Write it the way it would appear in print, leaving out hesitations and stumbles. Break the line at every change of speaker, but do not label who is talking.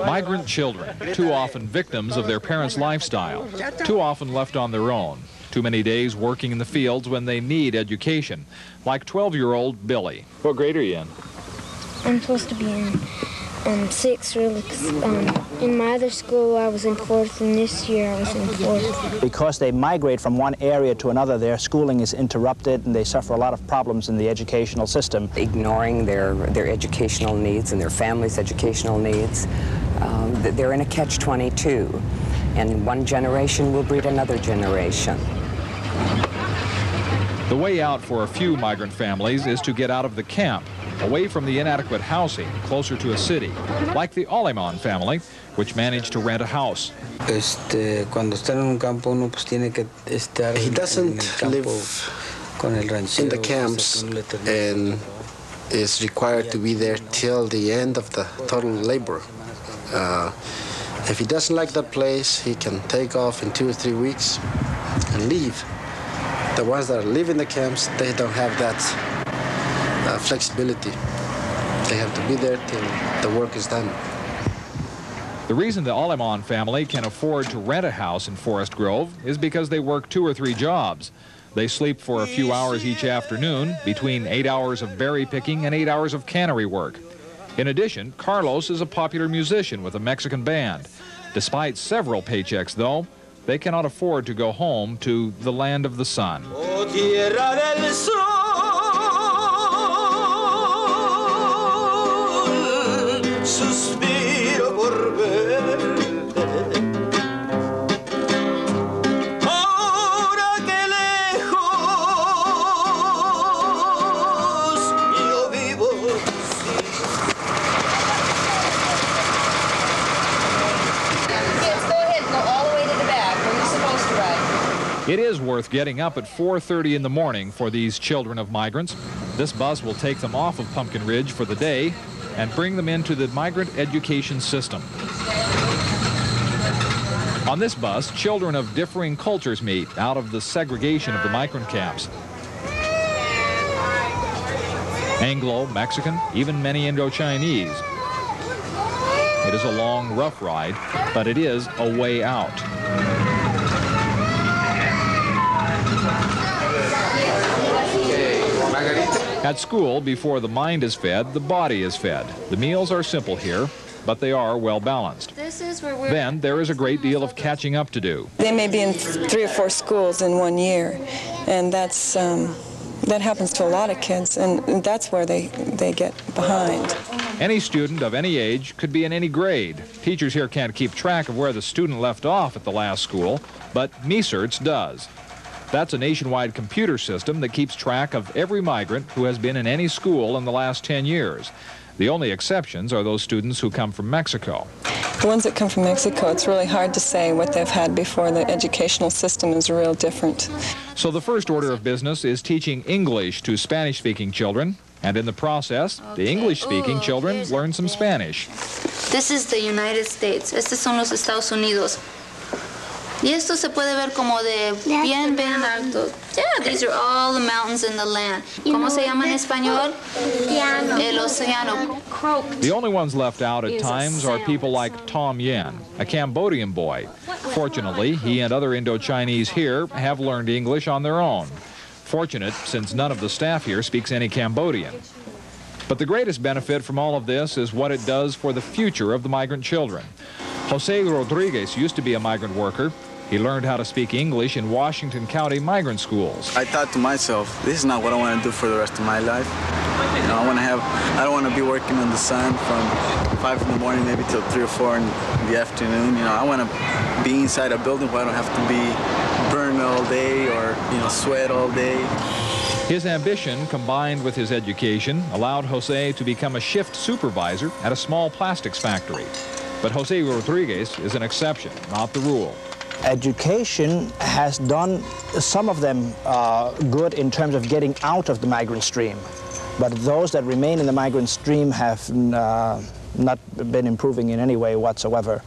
Migrant children, too often victims of their parents' lifestyle, too often left on their own, too many days working in the fields when they need education, like 12-year-old Billy. What grade are you in?
I'm supposed to be in 6th, really, 'cause in my other school I was in 4th, and this year I was in 4th.
Because they migrate from one area to another, their schooling is interrupted and they suffer a lot of problems in the educational system.
Ignoring their educational needs and their family's educational needs. They're in a catch-22, and one generation will breed another generation.
The way out for a few migrant families is to get out of the camp, away from the inadequate housing, closer to a city, like the Aleman family, which managed to rent a house.
He doesn't live in the camps and is required to be there till the end of the total labor. If he doesn't like that place, he can take off in 2 or 3 weeks and leave. The ones that live in the camps, they don't have that flexibility. They have to be there till the work is done.
The reason the Aleman family can afford to rent a house in Forest Grove is because they work 2 or 3 jobs. They sleep for a few hours each afternoon, between 8 hours of berry picking and 8 hours of cannery work. In addition, Carlos is a popular musician with a Mexican band. Despite several paychecks, though, they cannot afford to go home to the land of the sun. It is worth getting up at 4:30 in the morning for these children of migrants. This bus will take them off of Pumpkin Ridge for the day and bring them into the migrant education system. On this bus, children of differing cultures meet out of the segregation of the migrant camps. Anglo, Mexican, even many Indo-Chinese. It is a long, rough ride, but it is a way out. At school, before the mind is fed, the body is fed. The meals are simple here, but they are well balanced. Then there is a great deal of catching up to do.
They may be in 3 or 4 schools in 1 year, and that happens to a lot of kids, and that's where they get behind.
Any student of any age could be in any grade. Teachers here can't keep track of where the student left off at the last school, but MeCerts does. That's a nationwide computer system that keeps track of every migrant who has been in any school in the last 10 years. The only exceptions are those students who come from Mexico.
The ones that come from Mexico, it's really hard to say what they've had before. The educational system is real different.
So the first order of business is teaching English to Spanish-speaking children, and in the process, the English-speaking children learn some Spanish.
This is the United States. Estos son los Estados Unidos. Y esto se puede ver como de bien alto. Yeah, these are all the mountains in the land. ¿Cómo se llama en español? El océano.
The only ones left out at times are people like Tom Yen, a Cambodian boy. Fortunately, he and other Indo-Chinese here have learned English on their own. Fortunate, since none of the staff here speaks any Cambodian. But the greatest benefit from all of this is what it does for the future of the migrant children. Jose Rodriguez used to be a migrant worker. He learned how to speak English in Washington County migrant schools.
I thought to myself, this is not what I want to do for the rest of my life. You know, I don't want to be working in the sun from 5 in the morning maybe till 3 or 4 in the afternoon. You know, I want to be inside a building where I don't have to be burned all day or, you know, sweat all day.
His ambition, combined with his education, allowed Jose to become a shift supervisor at a small plastics factory. But Jose Rodriguez is an exception, not the rule.
Education has done some of them good in terms of getting out of the migrant stream. But those that remain in the migrant stream have not been improving in any way whatsoever.